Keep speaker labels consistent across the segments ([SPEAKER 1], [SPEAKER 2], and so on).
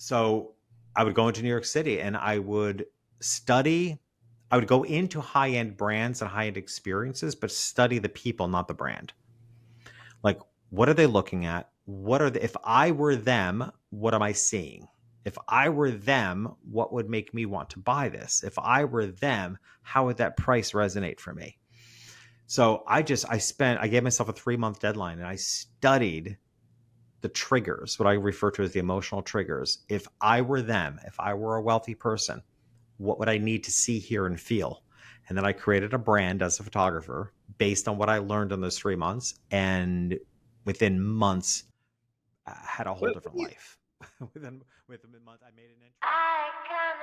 [SPEAKER 1] So I would go into New York City and I would study. I would go into high-end brands and high-end experiences, but study the people, not the brand. Like, what are they looking at? If I were them, what am I seeing? If I were them, what would make me want to buy this? If I were them, how would that price resonate for me? So I gave myself a 3-month deadline and I studied the triggers, what I refer to as the emotional triggers. If I were them, if I were a wealthy person, what would I need to see, hear, and feel? And then I created a brand as a photographer based on what I learned in those 3 months. And within months, I had a whole
[SPEAKER 2] What,
[SPEAKER 1] different
[SPEAKER 2] what
[SPEAKER 1] life. within months, I made an entry.
[SPEAKER 3] I kinda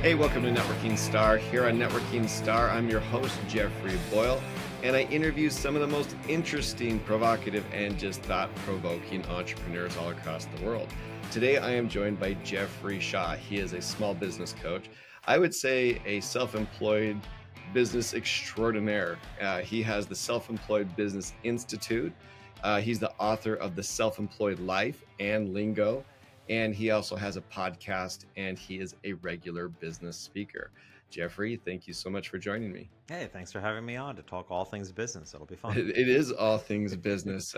[SPEAKER 2] Hey, welcome to Networking Star. Here on Networking Star, I'm your host, Jeffery Boyle, and I interview some of the most interesting, provocative, and just thought-provoking entrepreneurs all across the world. Today, I am joined by Jeffrey Shaw. He is a small business coach. I would say a self-employed business extraordinaire. He has the Self-Employed Business Institute. He's the author of The Self-Employed Life and Lingo. And he also has a podcast, and he is a regular business speaker. Jeffrey, thank you so much for joining me.
[SPEAKER 1] Hey, thanks for having me on to talk all things business. It'll be fun.
[SPEAKER 2] It is all things business.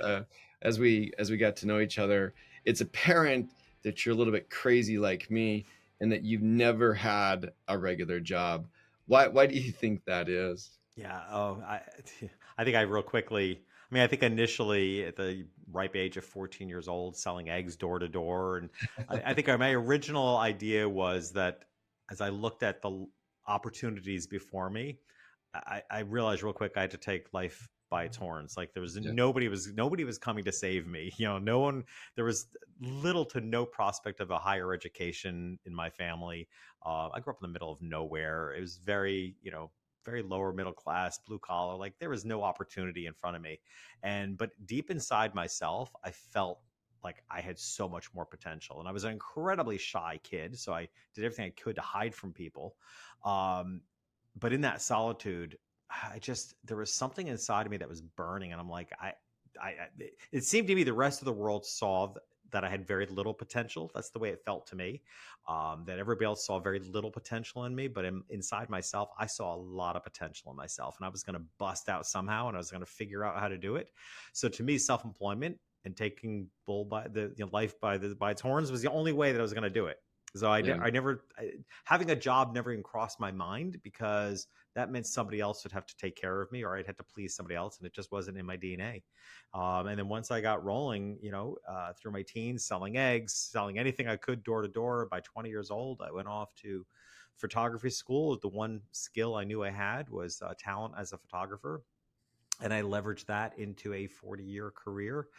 [SPEAKER 2] As we got to know each other, it's apparent that you're a little bit crazy like me, and that you've never had a regular job. Why do you think that is?
[SPEAKER 1] Yeah. I think I real quickly. I think initially at the ripe age of 14 years old, selling eggs door to door, and I think my original idea was that as I looked at the opportunities before me, I realized real quick I had to take life by its horns. Like there was
[SPEAKER 2] Yeah.
[SPEAKER 1] nobody was coming to save me. No one. There was little to no prospect of a higher education in my family. I grew up in the middle of nowhere. It was very lower middle class, blue collar. Like there was no opportunity in front of me. But deep inside myself, I felt like I had so much more potential. And I was an incredibly shy kid. So I did everything I could to hide from people. But in that solitude, there was something inside of me that was burning. And I'm like, it seemed to me the rest of the world saw that I had very little potential. That's the way it felt to me. That everybody else saw very little potential in me, but inside myself, I saw a lot of potential in myself, and I was going to bust out somehow, and I was going to figure out how to do it. So to me, self-employment and taking bull by life by its horns was the only way that I was going to do it. So
[SPEAKER 2] Yeah.
[SPEAKER 1] having a job never even crossed my mind, because that meant somebody else would have to take care of me, or I'd have to please somebody else, and it just wasn't in my DNA. And then once I got rolling, through my teens, selling eggs, selling anything I could door to door. By 20 years old, I went off to photography school. The one skill I knew I had was talent as a photographer. And I leveraged that into a 40-year career,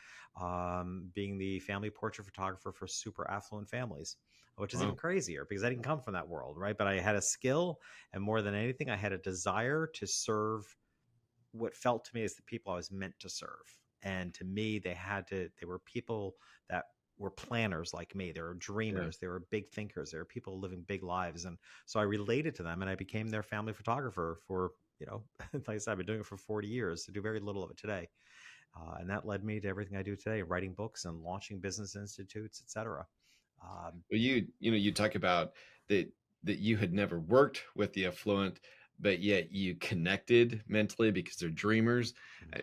[SPEAKER 1] being the family portrait photographer for super affluent families, which is even
[SPEAKER 2] Wow.
[SPEAKER 1] crazier because I didn't come from that world, right? But I had a skill, and more than anything, I had a desire to serve what felt to me as the people I was meant to serve. And to me, they were people that were planners like me. They were dreamers. They were big thinkers. They were people living big lives. And so I related to them, and I became their family photographer for, like I said, I've been doing it for 40 years. I do very little of it today. And that led me to everything I do today, writing books and launching business institutes, etc.
[SPEAKER 2] Well, you talk about that you had never worked with the affluent, but yet you connected mentally because they're dreamers. Uh,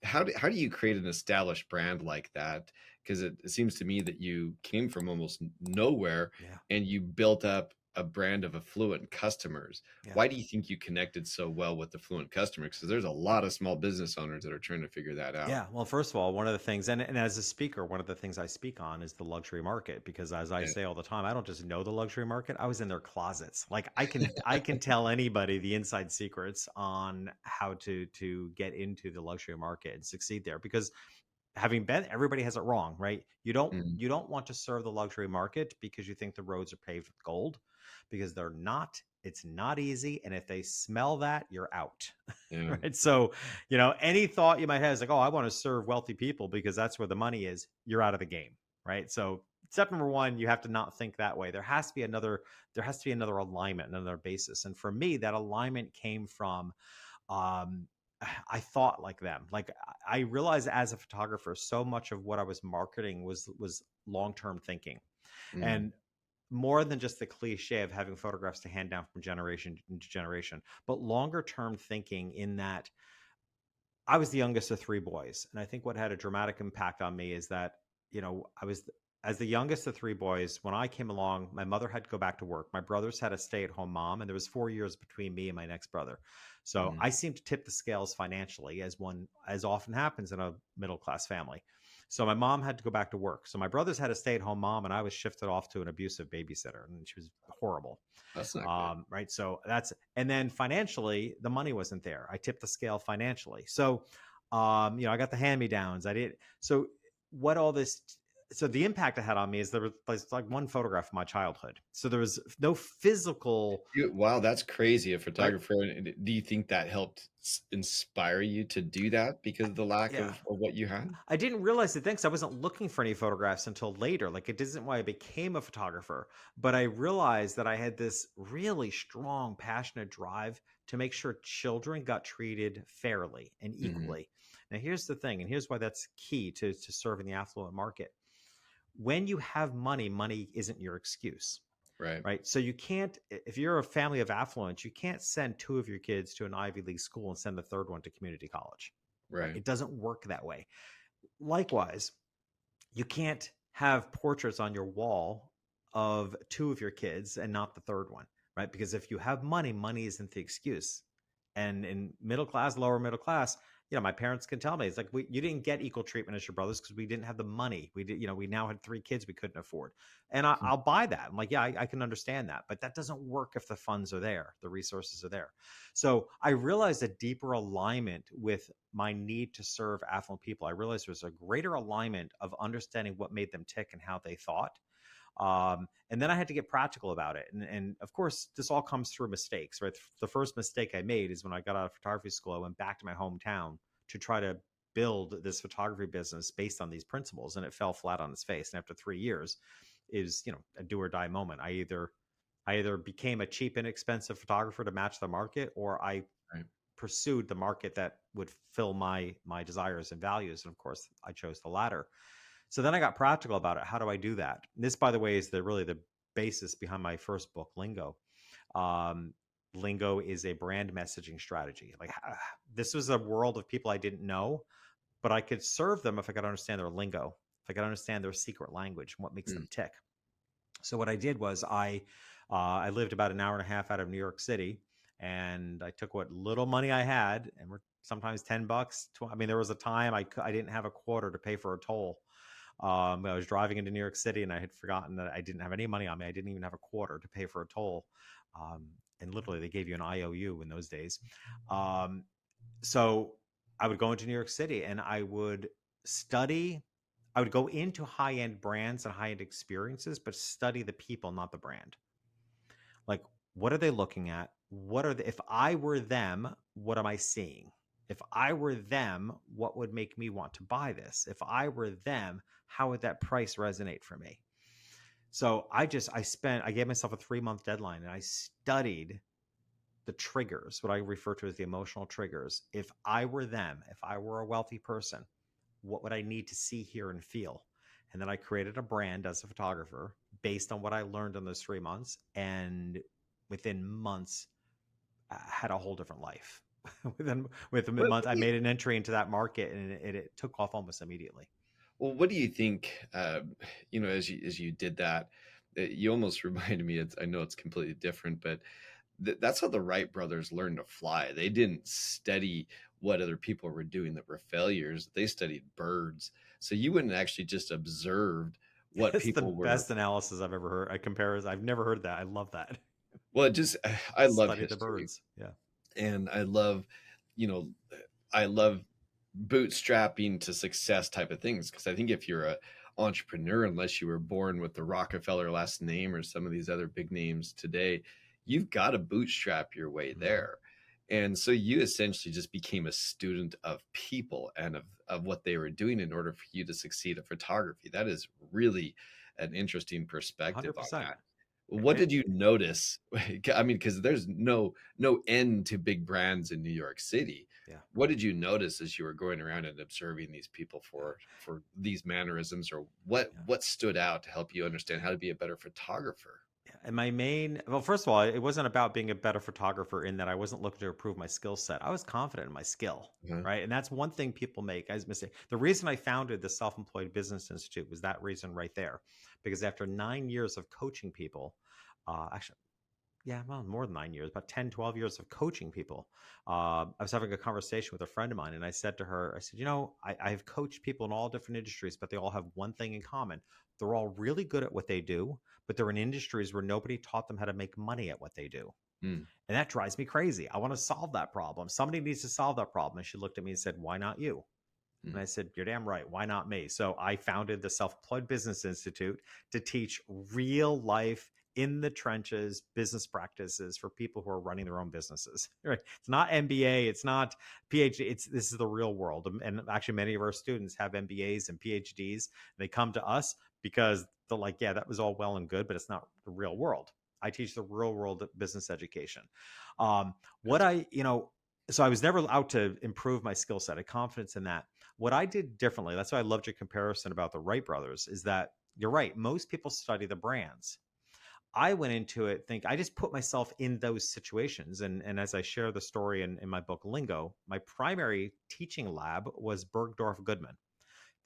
[SPEAKER 2] how do you create an established brand like that? Because it seems to me that you came from almost nowhere,
[SPEAKER 1] Yeah.
[SPEAKER 2] and you built up a brand of affluent customers.
[SPEAKER 1] Yeah.
[SPEAKER 2] Why do you think you connected so well with affluent customers? Because there's a lot of small business owners that are trying to figure that out.
[SPEAKER 1] Yeah. Well, first of all, one of the things, and as a speaker, one of the things I speak on is the luxury market, because as I
[SPEAKER 2] Yeah.
[SPEAKER 1] say all the time, I don't just know the luxury market. I was in their closets. Like I can tell anybody the inside secrets on how to get into the luxury market and succeed there, because having been, everybody has it wrong, right? You don't
[SPEAKER 2] Mm,
[SPEAKER 1] you don't want to serve the luxury market because you think the roads are paved with gold, because they're not. It's not easy, and if they smell that, you're out.
[SPEAKER 2] yeah.
[SPEAKER 1] Right? So, any thought you might have is like, oh, I want to serve wealthy people because that's where the money is. You're out of the game, right? So, step number one, you have to not think that way. There has to be another alignment, another basis. And for me, that alignment came from um, I thought like them. Like I realized as a photographer, so much of what I was marketing was long term thinking,
[SPEAKER 2] Mm,
[SPEAKER 1] and more than just the cliche of having photographs to hand down from generation to generation, but longer term thinking in that I was the youngest of three boys. And I think what had a dramatic impact on me is that, I was, as the youngest of three boys, when I came along, my mother had to go back to work. My brothers had a stay at home mom, and there was 4 years between me and my next brother. So
[SPEAKER 2] mm,
[SPEAKER 1] I seemed to tip the scales financially, as often happens in a middle class family. So my mom had to go back to work. So my brothers had a stay at home mom, and I was shifted off to an abusive babysitter, and she was horrible.
[SPEAKER 2] that's not good.
[SPEAKER 1] Right. So and then financially, the money wasn't there. I tipped the scale financially. So, I got the hand me downs. I did. So, what all this, so the impact it had on me is there was like one photograph of my childhood. So there was no physical,
[SPEAKER 2] Wow, that's crazy. A
[SPEAKER 1] right?
[SPEAKER 2] photographer. And do you think that helped inspire you to do that because of the lack
[SPEAKER 1] Yeah.
[SPEAKER 2] of what you had?
[SPEAKER 1] I didn't realize it then because I wasn't looking for any photographs until later. Like it isn't why I became a photographer, but I realized that I had this really strong, passionate drive to make sure children got treated fairly and
[SPEAKER 2] Hmm.
[SPEAKER 1] equally. Now, here's the thing, and here's why that's key to serving the affluent market. When you have money, money isn't your excuse,
[SPEAKER 2] Right,
[SPEAKER 1] right? So you can't, if you're a family of affluence, you can't send two of your kids to an Ivy League school and send the third one to community college, right?
[SPEAKER 2] right.
[SPEAKER 1] It doesn't work that way. Likewise, you can't have portraits on your wall of two of your kids and not the third one, right? Because if you have money, money isn't the excuse. And in middle class, lower middle class, my parents can tell me it's like you didn't get equal treatment as your brothers because we didn't have the money. We did, we now had three kids we couldn't afford, and I'll buy that. I'm like, yeah, I can understand that, but that doesn't work if the funds are there, the resources are there. So I realized a deeper alignment with my need to serve affluent people. I realized there's a greater alignment of understanding what made them tick and how they thought. And then I had to get practical about it. And of course, this all comes through mistakes, right? The first mistake I made is when I got out of photography school, I went back to my hometown to try to build this photography business based on these principles, and it fell flat on its face. And after 3 years, is a do or die moment. I either became a cheap, inexpensive photographer to match the market, or I
[SPEAKER 2] Right.
[SPEAKER 1] pursued the market that would fill my desires and values. And of course, I chose the latter. So then I got practical about it. How do I do that? And this, by the way, is really the basis behind my first book, Lingo. Um, Lingo is a brand messaging strategy. Like this was a world of people I didn't know, but I could serve them if I could understand their lingo, if I could understand their secret language and what makes
[SPEAKER 2] Mm,
[SPEAKER 1] them tick. So what I did was I lived about an hour and a half out of New York City, and I took what little money I had, and we're sometimes $10. I mean, there was a time I didn't have a quarter to pay for a toll. I was driving into New York City, and I had forgotten that I didn't have any money on me. I didn't even have a quarter to pay for a toll, um, and literally they gave you an IOU in those days. Um, so I would go into New York City, and I would study. I would go into high end brands and high end experiences, but study the people, not the brand. Like, what are they looking at? If I were them, what am I seeing? If I were them, what would make me want to buy this? If I were them, how would that price resonate for me? So I gave myself a 3 month deadline, and I studied the triggers, what I refer to as the emotional triggers. If I were them, if I were a wealthy person, what would I need to see, hear, and feel? And then I created a brand as a photographer based on what I learned in those 3 months. And within months, I had a whole different life. within months,
[SPEAKER 2] What
[SPEAKER 1] I
[SPEAKER 2] do you,
[SPEAKER 1] made an entry into that market, and it took off almost immediately.
[SPEAKER 2] well, what do you think? As you did that, you almost reminded me. I know it's completely different, but that's how the Wright brothers learned to fly. They didn't study what other people were doing that were failures. They studied birds. So you wouldn't actually just observed what
[SPEAKER 1] It's the
[SPEAKER 2] people were.
[SPEAKER 1] best analysis I've ever heard. I've never heard that. I love that.
[SPEAKER 2] Well, it just I love
[SPEAKER 1] Study the
[SPEAKER 2] history,
[SPEAKER 1] birds. Yeah.
[SPEAKER 2] and I love, you know, I love bootstrapping to success type of things, because I think if you're a entrepreneur, unless you were born with the Rockefeller last name or some of these other big names today, you've got to bootstrap your way
[SPEAKER 1] Mhm.
[SPEAKER 2] there. And so you essentially just became a student of people and of what they were doing in order for you to succeed at photography. That is really an interesting perspective on
[SPEAKER 1] 100%.
[SPEAKER 2] that. What did you notice? I mean, because there's no end to big brands in New York City.
[SPEAKER 1] Yeah.
[SPEAKER 2] What did you notice as you were going around and observing these people
[SPEAKER 1] Yeah.
[SPEAKER 2] for these mannerisms, or
[SPEAKER 1] Yeah.
[SPEAKER 2] what stood out to help you understand how to be a better photographer?
[SPEAKER 1] And well, first of all, it wasn't about being a better photographer in that I wasn't looking to improve my skill set. I was confident in my skill,
[SPEAKER 2] Uh-huh.
[SPEAKER 1] right? And that's one thing people make as a mistake. The reason I founded the Self-Employed Business Institute was that reason right there. Because after 9 years of coaching people, actually, yeah, well, more than 9 years, about 10, 12 years of coaching people. I was having a conversation with a friend of mine, and I said to her, I said, I have coached people in all different industries, but they all have one thing in common. They're all really good at what they do, but they're in industries where nobody taught them how to make money at what they do.
[SPEAKER 2] Mm,
[SPEAKER 1] And that drives me crazy. I want to solve that problem. Somebody needs to solve that problem. And she looked at me and said, why not you? And
[SPEAKER 2] mm.
[SPEAKER 1] I said, you're damn right. Why not me? So I founded the Self-Employed Business Institute to teach real life in the trenches business practices for people who are running their own businesses. Right? It's not MBA, it's not PhD. This is the real world. And actually, many of our students have MBAs and PhDs. They come to us because they're like, yeah, that was all well and good, but it's not the real world. I teach the real world business education. What I, so I was never out to improve my skill set. I had confidence in that. What I did differently, that's why I loved your comparison about the Wright brothers, is that you're right. Most people study the brands. I went into it, I just put myself in those situations. And as I share the story in my book, Lingo, my primary teaching lab was Bergdorf Goodman.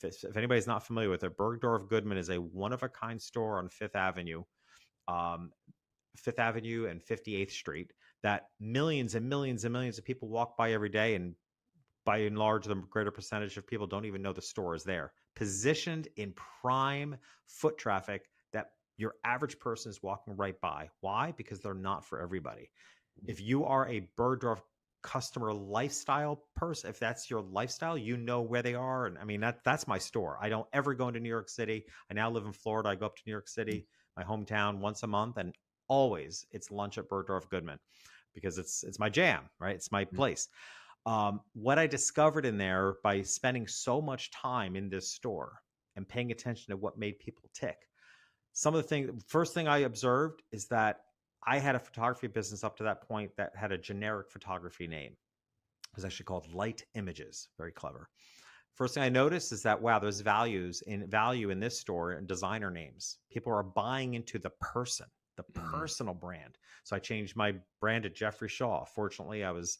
[SPEAKER 1] If anybody's not familiar with it, Bergdorf Goodman is a one of a kind store on um, Fifth Avenue and 58th Street that millions and millions and millions of people walk by every day. And by and large, the greater percentage of people don't even know the store is there. Positioned in prime foot traffic that your average person is walking right by. Why? Because they're not for everybody. If you are a Bergdorf customer lifestyle person, if that's your lifestyle, you know where they are. And I mean, that's my store. I don't ever go into New York City. I now live in Florida. I go up to New York City, my hometown, once a month, and always it's lunch at Bergdorf Goodman because it's my jam, right? It's my place. What I discovered in there by spending so much time in this store and paying attention to what made people tick, some of the things, first thing I observed is that I had a photography business up to that point that had a generic photography name. It was actually called Light Images. Very clever. First thing I noticed is that, wow, there's value in this store and designer names. People are buying into the person, the personal brand. So I changed my brand to Jeffrey Shaw. Fortunately, I was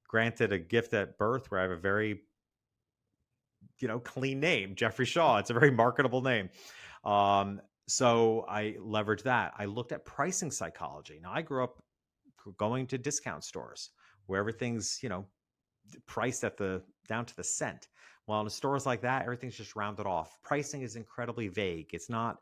[SPEAKER 1] granted a gift at birth where I have a very, clean name, Jeffrey Shaw. It's a very marketable name. So I leveraged that. I looked at pricing psychology. Now I grew up going to discount stores where everything's, priced down to the cent. Well, in stores like that, everything's just rounded off. Pricing is incredibly vague. It's not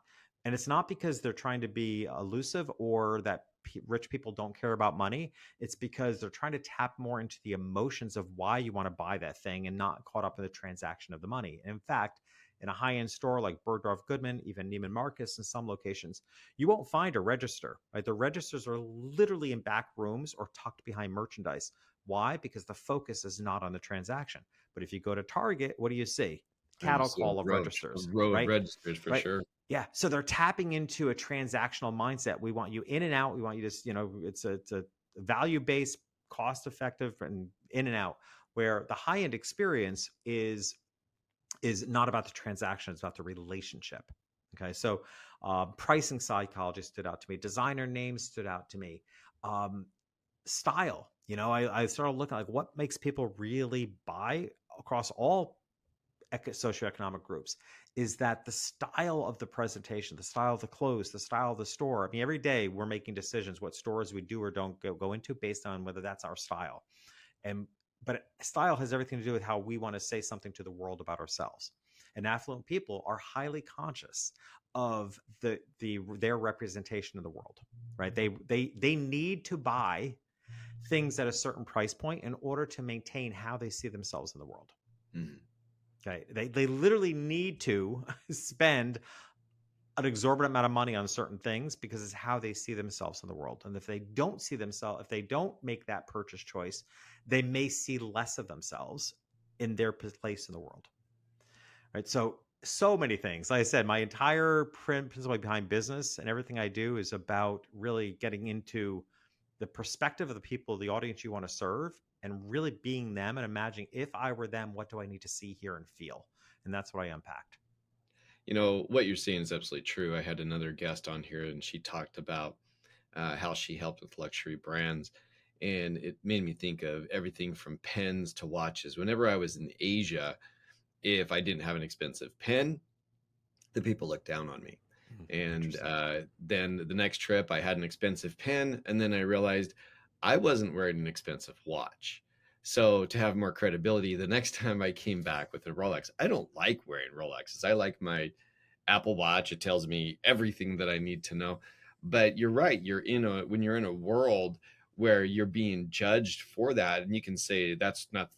[SPEAKER 1] because they're trying to be elusive or that rich people don't care about money. It's because they're trying to tap more into the emotions of why you want to buy that thing and not caught up in the transaction of the money. And in fact, in a high-end store like Bergdorf Goodman, even Neiman Marcus in some locations, you won't find a register, right? The registers are literally in back rooms or tucked behind merchandise. Why? Because the focus is not on the transaction. But if you go to Target, what do you see?
[SPEAKER 2] You
[SPEAKER 1] Cattle
[SPEAKER 2] see
[SPEAKER 1] call of
[SPEAKER 2] a
[SPEAKER 1] registers,
[SPEAKER 2] row of
[SPEAKER 1] right?
[SPEAKER 2] registers for
[SPEAKER 1] Right.
[SPEAKER 2] sure.
[SPEAKER 1] Yeah. So they're tapping into a transactional mindset. We want you in and out. We want you to, it's a value-based, cost-effective, and in and out, where the high-end experience is not about the transaction. It's about the relationship. Okay. So pricing psychology stood out to me. Designer names stood out to me. Style. I started looking like what makes people really buy across all socioeconomic groups is that the style of the presentation, the style of the clothes, the style of the store. I mean, every day we're making decisions what stores we do or don't go into based on whether that's our style. But style has everything to do with how we want to say something to the world about ourselves. And affluent people are highly conscious of their representation in the world, right? They need to buy things at a certain price point in order to maintain how they see themselves in the world.
[SPEAKER 2] Mm-hmm.
[SPEAKER 1] Okay. They literally need to spend an exorbitant amount of money on certain things because it's how they see themselves in the world. And if they don't make that purchase choice, they may see less of themselves in their place in the world. Right. So So many things. Like I said, my entire principle behind business and everything I do is about really getting into the perspective of the people, the audience you want to serve, and really being them and imagining if I were them, what do I need to see, hear, and feel? And that's what I unpacked.
[SPEAKER 2] You know, what you're saying is absolutely true. I had another guest on here and she talked about how she helped with luxury brands. And it made me think of everything from pens to watches. Whenever I was in Asia, if I didn't have an expensive pen, the people looked down on me. And
[SPEAKER 1] Interesting.
[SPEAKER 2] then the next trip, I had an expensive pen. And then I realized I wasn't wearing an expensive watch. So to have more credibility, the next time I came back with a Rolex, I don't like wearing Rolexes. I like my Apple Watch. It tells me everything that I need to know. But you're right. When you're in a world where you're being judged for that, and you can say that's not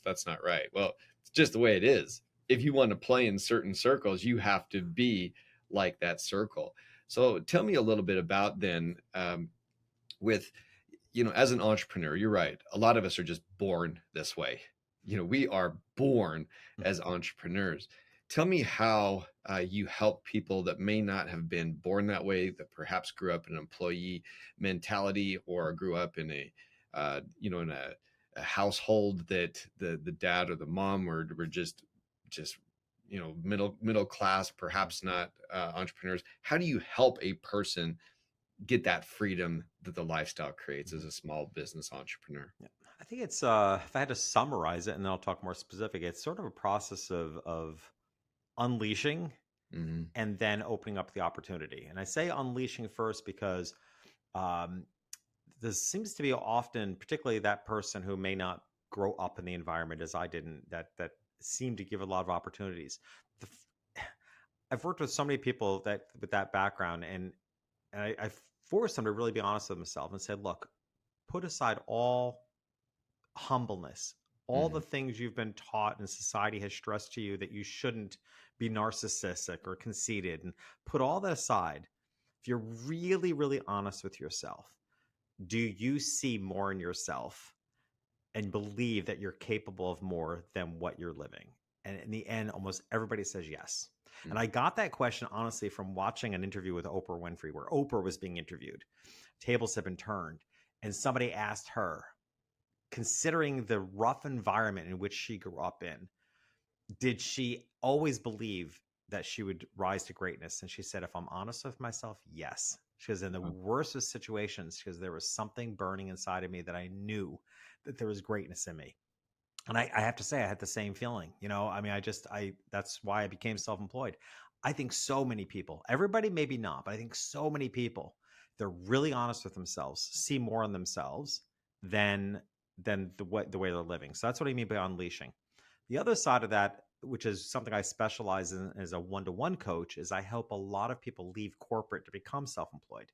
[SPEAKER 2] right. Well, it's just the way it is. If you want to play in certain circles, you have to be like that circle. So tell me a little bit about then with, as an entrepreneur, you're right. A lot of us are just born this way. We are born as entrepreneurs. Tell me how you help people that may not have been born that way, that perhaps grew up in an employee mentality or grew up in a household that the dad or the mom were just middle class, perhaps not entrepreneurs. How do you help a person get that freedom that the lifestyle creates as a small business entrepreneur?
[SPEAKER 1] Yeah. I think it's if I had to summarize it, and then I'll talk more specific, it's sort of a process of unleashing
[SPEAKER 2] Hmm.
[SPEAKER 1] and then opening up the opportunity. And I say unleashing first because um, there seems to be often, particularly that person who may not grow up in the environment as I didn't, that seem to give a lot of opportunities. The, I've worked with so many people that with that background, and I forced them to really be honest with themselves and said, look, put aside all humbleness, all
[SPEAKER 2] Hmm.
[SPEAKER 1] the things you've been taught and society has stressed to you that you shouldn't be narcissistic or conceited, and put all that aside. If you're really, really honest with yourself, do you see more in yourself and believe that you're capable of more than what you're living? And in the end, almost everybody says yes. And I got that question honestly from watching an interview with Oprah Winfrey, where Oprah was being interviewed. Tables had been turned, and somebody asked her, considering the rough environment in which she grew up in, did she always believe that she would rise to greatness? And she said, if I'm honest with myself, yes. She goes, in the worst of situations, because there was something burning inside of me that I knew that there was greatness in me. And I have to say, I had the same feeling. I mean, that's why I became self employed. I think so many people, everybody maybe not, but I think so many people, they're really honest with themselves, see more in themselves than the way they're living. So that's what I mean by unleashing. The other side of that, which is something I specialize in as a one-to-one coach, is I help a lot of people leave corporate to become self-employed.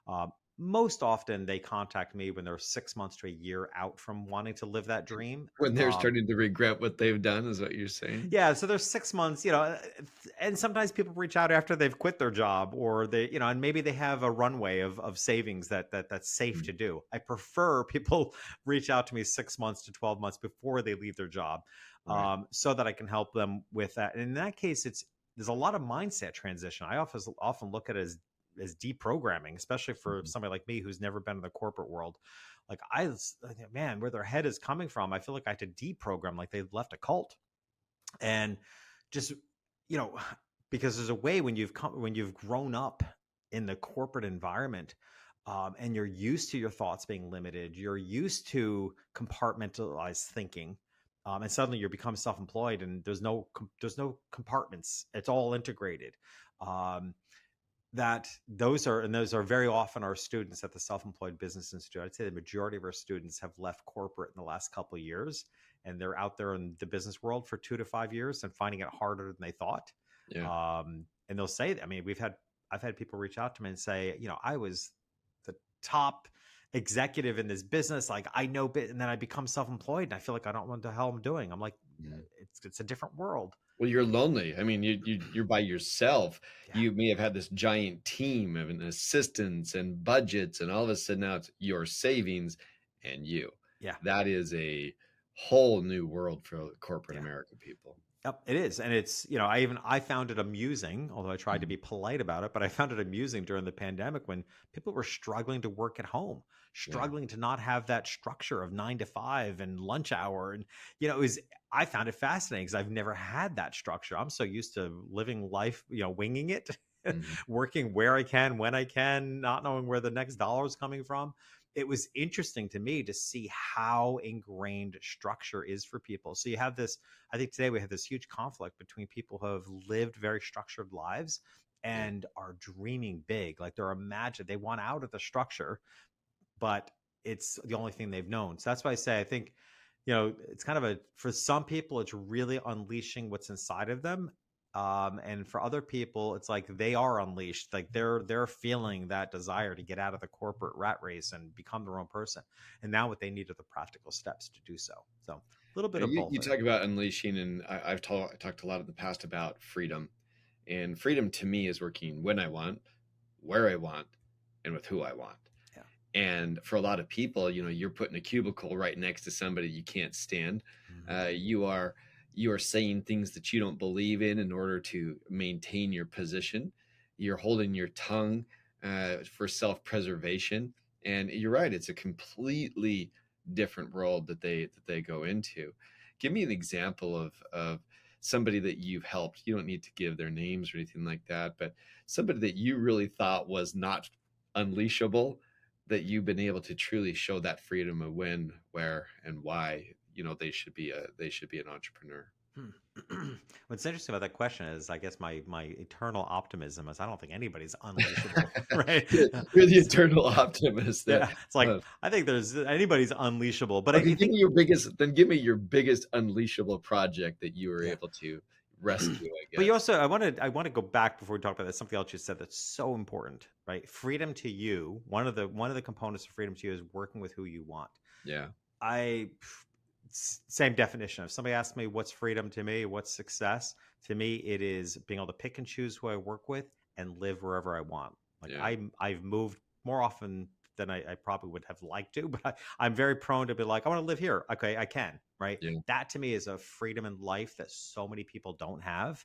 [SPEAKER 1] Uh, Most often, they contact me when they're 6 months to a year out from wanting to live that dream.
[SPEAKER 2] When they're starting to regret what they've done, is what you're saying?
[SPEAKER 1] Yeah, so there's 6 months, and sometimes people reach out after they've quit their job, or and maybe they have a runway of savings that's safe
[SPEAKER 2] Mm.
[SPEAKER 1] to do. I prefer people reach out to me 6 months to 12 months before they leave their job,
[SPEAKER 2] Right.
[SPEAKER 1] so that I can help them with that. And in that case, there's a lot of mindset transition. I often look at it as deprogramming, especially for
[SPEAKER 2] Mhm.
[SPEAKER 1] somebody like me who's never been in the corporate world. Like man, where their head is coming from, I feel like I had to deprogram, like they've left a cult. And just you know because there's a way when you've grown up in the corporate environment, and you're used to your thoughts being limited, you're used to compartmentalized thinking, and suddenly you become self-employed and there's no compartments, it's all integrated. um, those are very often our students at the Self-Employed Business Institute. I'd say the majority of our students have left corporate in the last couple of years, and they're out there in the business world for 2 to 5 years and finding it harder than they thought.
[SPEAKER 2] Yeah.
[SPEAKER 1] And they'll say, I mean, I've had people reach out to me and say, I was the top executive in this business, like I know bit, and then I become self-employed and I feel like I don't know what the hell I'm doing. I'm like,
[SPEAKER 2] Mhm.
[SPEAKER 1] it's a different world.
[SPEAKER 2] Well, you're lonely. I mean, you're by yourself.
[SPEAKER 1] Yeah,
[SPEAKER 2] You may have had this giant team of assistants and budgets, and all of a sudden now it's your savings and you.
[SPEAKER 1] yeah.
[SPEAKER 2] That is a whole new world for corporate
[SPEAKER 1] Yeah.
[SPEAKER 2] America people.
[SPEAKER 1] Yep, it is. And it's, I found it amusing, although I tried to be polite about it, but I found it amusing during the pandemic when people were struggling to work at home,
[SPEAKER 2] Yeah.
[SPEAKER 1] struggling to not have that structure of 9 to 5 and lunch hour. And, I found it fascinating because I've never had that structure. I'm so used to living life, winging it,
[SPEAKER 2] Mhm.
[SPEAKER 1] working where I can, when I can, not knowing where the next dollar is coming from. It was interesting to me to see how ingrained structure is for people. So you have this, I think today we have this huge conflict between people who have lived very structured lives
[SPEAKER 2] Yeah.
[SPEAKER 1] and are dreaming big. Like they want out of the structure, but it's the only thing they've known. So that's why I say, I think, it's kind of for some people, it's really unleashing what's inside of them. And for other people, it's like they are unleashed. Like they're feeling that desire to get out of the corporate rat race and become their own person. And now what they need are the practical steps to do so. So a little bit of both,
[SPEAKER 2] You
[SPEAKER 1] I
[SPEAKER 2] talk
[SPEAKER 1] think.
[SPEAKER 2] about unleashing, and I've talked a lot in the past about freedom. And freedom to me is working when I want, where I want, and with who I want.
[SPEAKER 1] Yeah.
[SPEAKER 2] And for a lot of people, you're put in a cubicle right next to somebody you can't stand.
[SPEAKER 1] Mhm.
[SPEAKER 2] You are saying things that you don't believe in order to maintain your position. You're holding your tongue for self-preservation. And you're right; it's a completely different world that they go into. Give me an example of somebody that you've helped. You don't need to give their names or anything like that, but somebody that you really thought was not unleashable, that you've been able to truly show that freedom of when, where, and why they should be an entrepreneur.
[SPEAKER 1] What's interesting about that question is, I guess my eternal optimism is I don't think anybody's unleashable, right?
[SPEAKER 2] You're the
[SPEAKER 1] So,
[SPEAKER 2] eternal optimist. That
[SPEAKER 1] yeah, it's like
[SPEAKER 2] uh,
[SPEAKER 1] I think there's anybody's unleashable, but
[SPEAKER 2] okay,
[SPEAKER 1] I
[SPEAKER 2] give me
[SPEAKER 1] think
[SPEAKER 2] your biggest. Then give me your biggest unleashable project that you were
[SPEAKER 1] yeah.
[SPEAKER 2] able to rescue. I
[SPEAKER 1] But you
[SPEAKER 2] guess.
[SPEAKER 1] also, I want to go back before we talk about that. Something else you said that's so important, right? Freedom to you. One of the components of freedom to you is working with who you want.
[SPEAKER 2] Yeah.
[SPEAKER 1] I Same definition. If somebody asks me what's freedom to me, what's success to me, it is being able to pick and choose who I work with and live wherever I want. Like
[SPEAKER 2] Yeah.
[SPEAKER 1] I've moved more often than I probably would have liked to, but I'm very prone to be like, I want to live here. Okay, I can. Right.
[SPEAKER 2] Yeah.
[SPEAKER 1] That to me is a freedom in life that so many people don't have.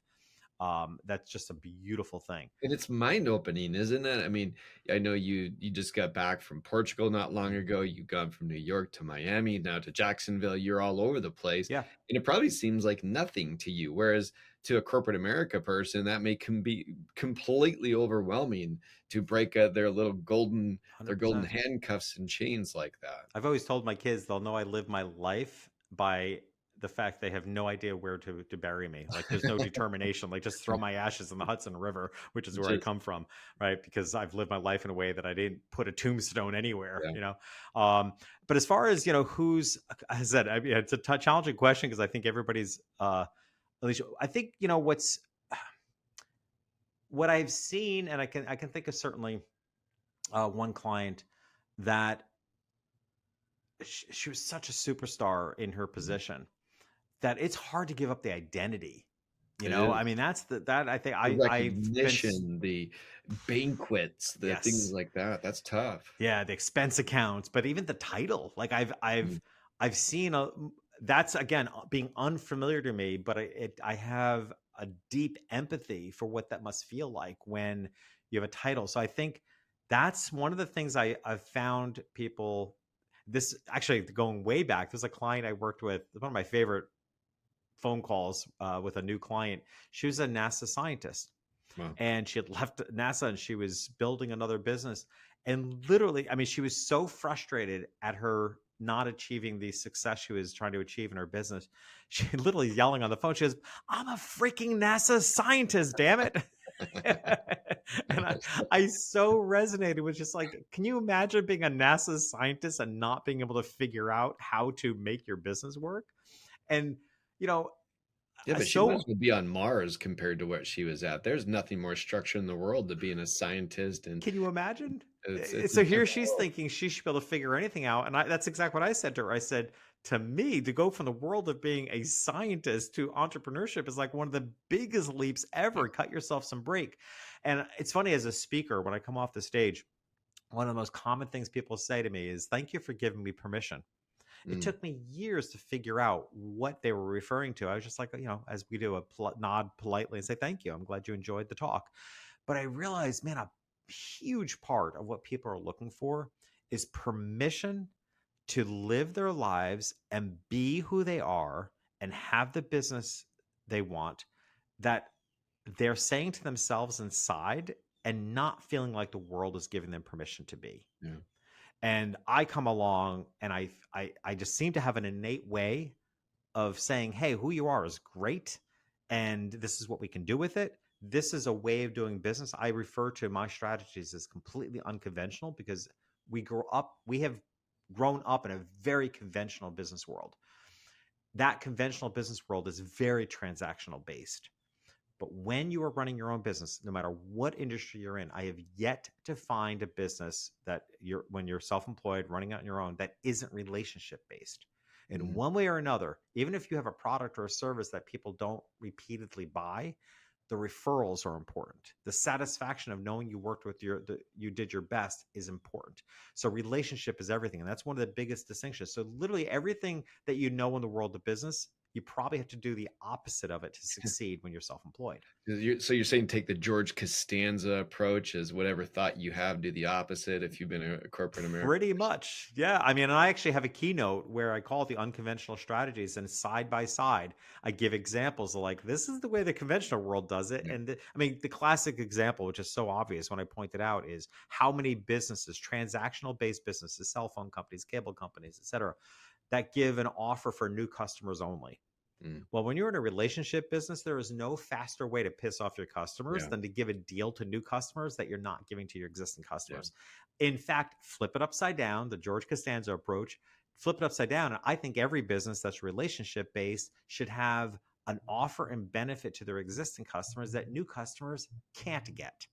[SPEAKER 1] That's just a beautiful thing.
[SPEAKER 2] And it's mind opening, isn't it? I mean, I know you just got back from Portugal not long ago. You've gone from New York to Miami, now to Jacksonville. You're all over the place.
[SPEAKER 1] Yeah,
[SPEAKER 2] And it probably seems like nothing to you. Whereas to a corporate America person, that be completely overwhelming to break their golden
[SPEAKER 1] 100%.
[SPEAKER 2] handcuffs and chains like that.
[SPEAKER 1] I've always told my kids they'll know I live my life by the fact they have no idea where to bury me. Like there's no determination. Like just throw my ashes in the Hudson River, which is where I
[SPEAKER 2] Just
[SPEAKER 1] come from, right? Because I've lived my life in a way that I didn't put a tombstone anywhere,
[SPEAKER 2] yeah.
[SPEAKER 1] But as far as who's, as I said, I mean, it's a challenging question because I think everybody's. At least I think what I've seen, and I can think of certainly one client that she was such a superstar in her
[SPEAKER 2] Mhm.
[SPEAKER 1] position that it's hard to give up the identity.
[SPEAKER 2] It
[SPEAKER 1] I
[SPEAKER 2] is.
[SPEAKER 1] mean, that's that I think
[SPEAKER 2] The
[SPEAKER 1] I've been
[SPEAKER 2] recognition, the banquets, the things
[SPEAKER 1] yes,
[SPEAKER 2] like that. That's tough.
[SPEAKER 1] yeah, the expense accounts, but even the title, like
[SPEAKER 2] Mm.
[SPEAKER 1] I've seen that's again being unfamiliar to me, but I have a deep empathy for what that must feel like when you have a title. So I think that's one of the things I've found people. This actually going way back. There's a client I worked with. One of my favorite phone calls with a new client. She was a NASA scientist
[SPEAKER 2] Wow.
[SPEAKER 1] and she had left NASA and she was building another business. And literally, I mean, she was so frustrated at her not achieving the success she was trying to achieve in her business. She literally yelling on the phone. She goes, I'm a freaking NASA scientist, damn it. And I so resonated with just like, can you imagine being a NASA scientist and not being able to figure out how to make your business work? And, you know,
[SPEAKER 2] Yeah, but she might as
[SPEAKER 1] so
[SPEAKER 2] well be on Mars compared to what she was at. There's nothing more structure in the world than being a scientist, and
[SPEAKER 1] can you imagine?
[SPEAKER 2] it's a
[SPEAKER 1] So here
[SPEAKER 2] different
[SPEAKER 1] she's
[SPEAKER 2] world.
[SPEAKER 1] thinking she should be able to figure anything out. And that's exactly what I said to her. I said, to me, to go from the world of being a scientist to entrepreneurship is like one of the biggest leaps
[SPEAKER 2] Yeah.
[SPEAKER 1] ever. Cut yourself some break. And it's funny as a speaker, when I come off the stage, one of the most common things people say to me is, thank you for giving me permission. It
[SPEAKER 2] Mm.
[SPEAKER 1] took me years to figure out what they were referring to. I was just like, as we do, nod politely and say, thank you. I'm glad you enjoyed the talk. But I realized, man, a huge part of what people are looking for is permission to live their lives and be who they are and have the business they want, that they're saying to themselves inside and not feeling like the world is giving them permission to be.
[SPEAKER 2] Yeah.
[SPEAKER 1] And I come along and I just seem to have an innate way of saying, hey, who you are is great. And this is what we can do with it. This is a way of doing business. I refer to my strategies as completely unconventional because we have grown up in a very conventional business world. That conventional business world is very transactional based. But when you are running your own business, no matter what industry you're in, I have yet to find a business that when you're self-employed, running out on your own, that isn't relationship based. In one way or another, even if you have a product or a service that people don't repeatedly buy, the referrals are important. The satisfaction of knowing you worked with you did your best is important. So relationship is everything. And that's one of the biggest distinctions. So literally everything that you know in the world of business, you probably have to do the opposite of it to succeed when you're self-employed.
[SPEAKER 2] So you're saying take the George Costanza approach, as whatever thought you have, do the opposite if you've been a corporate American.
[SPEAKER 1] Pretty much. Yeah. I mean, I actually have a keynote where I call it the unconventional strategies, and side by side, I give examples of like, this is the way the conventional world does it.
[SPEAKER 2] Yeah.
[SPEAKER 1] And I mean, the classic example, which is so obvious when I point it out, is how many businesses, transactional based businesses, cell phone companies, cable companies, et cetera, that give an offer for new customers only. Well, when you're in a relationship business, there is no faster way to piss off your customers than to give a deal to new customers that you're not giving to your existing customers. In fact, flip it upside down, the George Costanza approach, flip it upside down. And I think every business that's relationship based should have an offer and benefit to their existing customers that new customers can't get.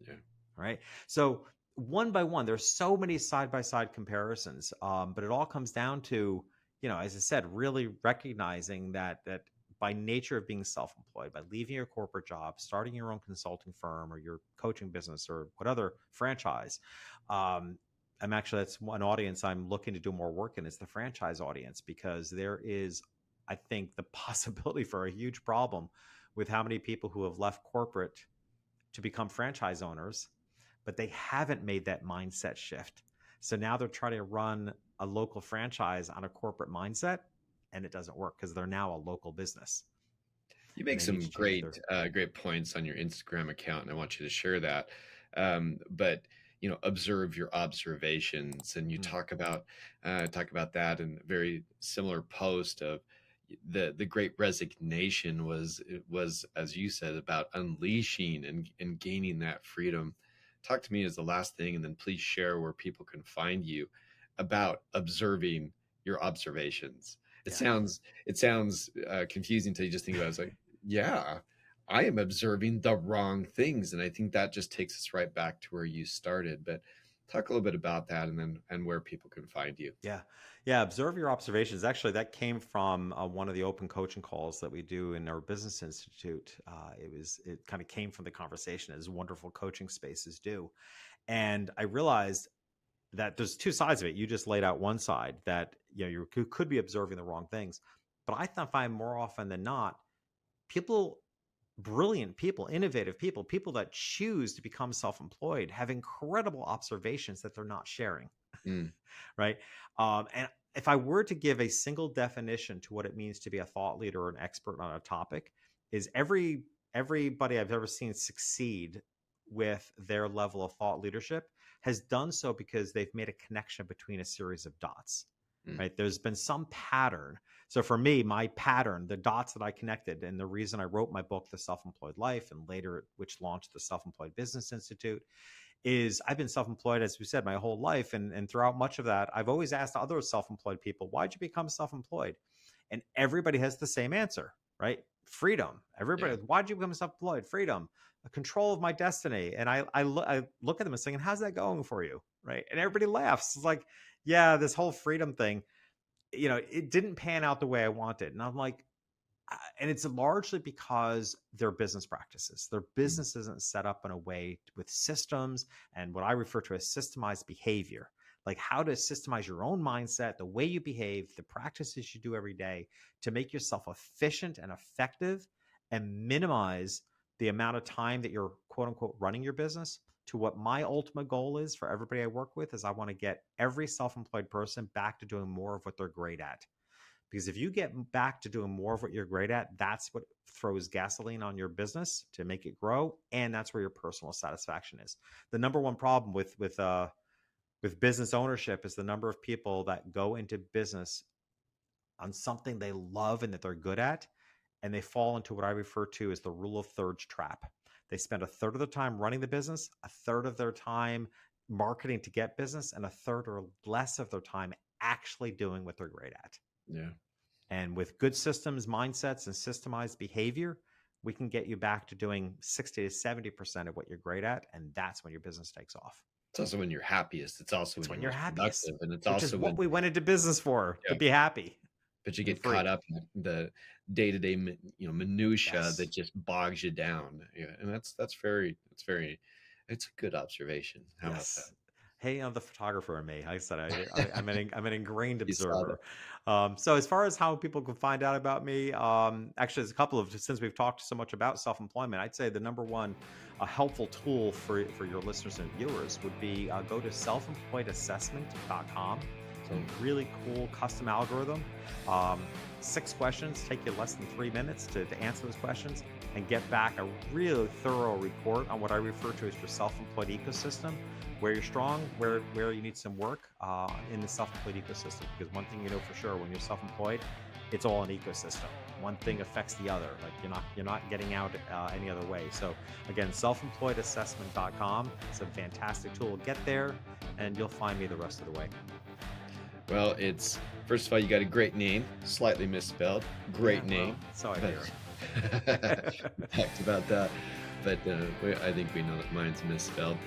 [SPEAKER 2] Yeah.
[SPEAKER 1] Right. So one by one, there's so many side by side comparisons, but it all comes down to, as I said, really recognizing that by nature of being self-employed, by leaving your corporate job, starting your own consulting firm or your coaching business or what other franchise, that's one audience I'm looking to do more work in, is the franchise audience, because there is, I think, the possibility for a huge problem with how many people who have left corporate to become franchise owners, but they haven't made that mindset shift. So now they're trying to run a local franchise on a corporate mindset, and it doesn't work because they're now a local business.
[SPEAKER 2] You make some great points on your Instagram account, and I want you to share that. But observe your observations, and you talk about that in a very similar post of the Great Resignation was, as you said, about unleashing and gaining that freedom. Talk to me as the last thing, and then please share where people can find you about observing your observations. It sounds confusing until you just think about it. It's like, yeah, I am observing the wrong things. And I think that just takes us right back to where you started. But talk a little bit about that, and where people can find you.
[SPEAKER 1] Yeah. Observe your observations. Actually, that came from one of the open coaching calls that we do in our business institute. It kind of came from the conversation, as wonderful coaching spaces do. And I realized that there's two sides of it. You just laid out one side that, you could be observing the wrong things. But I find more often than not, brilliant people, innovative people that choose to become self-employed have incredible observations that they're not sharing. Right. And if I were to give a single definition to what it means to be a thought leader or an expert on a topic, is everybody I've ever seen succeed with their level of thought leadership has done so because they've made a connection between a series of dots. Right. There's been some pattern. So for me, my pattern, the dots that I connected, and the reason I wrote my book, The Self-Employed Life, and later which launched the Self-Employed Business Institute, is I've been self-employed, as we said, my whole life. And throughout much of that, I've always asked other self-employed people, why'd you become self-employed? And everybody has the same answer, right? Freedom. Everybody, why'd you become self-employed? Freedom, a control of my destiny. And I look at them and saying, how's that going for you? Right. And everybody laughs. It's like, yeah, this whole freedom thing, it didn't pan out the way I wanted. And I'm like, and it's largely because their business practices, their business isn't set up in a way with systems and what I refer to as systemized behavior. like how to systemize your own mindset, the way you behave, the practices you do every day to make yourself efficient and effective and minimize the amount of time that you're quote unquote running your business to what my ultimate goal is for everybody I work with is I want to get every self-employed person back to doing more of what they're great at. Because if you get back to doing more of what you're great at, that's what throws gasoline on your business to make it grow, and that's where your personal satisfaction is. The number one problem with business ownership is the number of people that go into business on something they love and that they're good at, and they fall into what I refer to as the rule of thirds trap. They spend a third of their time running the business, a third of their time marketing to get business, and a third or less of their time actually doing what they're great at.
[SPEAKER 2] Yeah.
[SPEAKER 1] And with good systems, mindsets, and systemized behavior, we can get you back to doing 60 to 70% of what you're great at. And that's when your business takes off.
[SPEAKER 2] It's also when you're happiest. It's also
[SPEAKER 1] It's
[SPEAKER 2] when
[SPEAKER 1] when
[SPEAKER 2] you're
[SPEAKER 1] you're
[SPEAKER 2] most
[SPEAKER 1] happiest,
[SPEAKER 2] productive. And it's
[SPEAKER 1] which
[SPEAKER 2] also
[SPEAKER 1] is what
[SPEAKER 2] when,
[SPEAKER 1] we went into business for, to be happy.
[SPEAKER 2] but you
[SPEAKER 1] and
[SPEAKER 2] get
[SPEAKER 1] free.
[SPEAKER 2] caught up in the day-to-day, minutia
[SPEAKER 1] Yes.
[SPEAKER 2] that just bogs you down. Yeah. And it's a good observation. How about that?
[SPEAKER 1] Hey, the photographer in me. Like I said, I'm an ingrained
[SPEAKER 2] You saw
[SPEAKER 1] observer. So as far as how people can find out about me, actually, there's a couple of, since we've talked so much about self-employment, I'd say the number one helpful tool for your listeners and viewers would be go to selfemployedassessment.com. So really cool custom algorithm. 6 questions, take you less than 3 minutes to answer those questions and get back a really thorough report on what I refer to as your self-employed ecosystem, where you're strong, where you need some work in the self-employed ecosystem. Because one thing you know for sure, when you're self-employed, it's all an ecosystem. One thing affects the other. Like you're not getting out any other way. So again, selfemployedassessment.com. It's a fantastic tool. Get there, and you'll find me the rest of the way.
[SPEAKER 2] Well, it's, first of all, you got a great name, slightly misspelled. Great name.
[SPEAKER 1] So I hear.
[SPEAKER 2] We talked about that, but I think we know that mine's misspelled.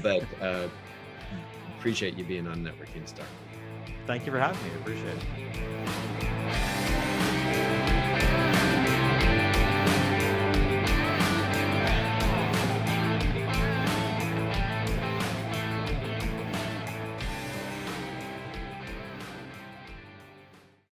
[SPEAKER 2] But appreciate you being on Networking Star.
[SPEAKER 1] Thank you for having me. I appreciate it.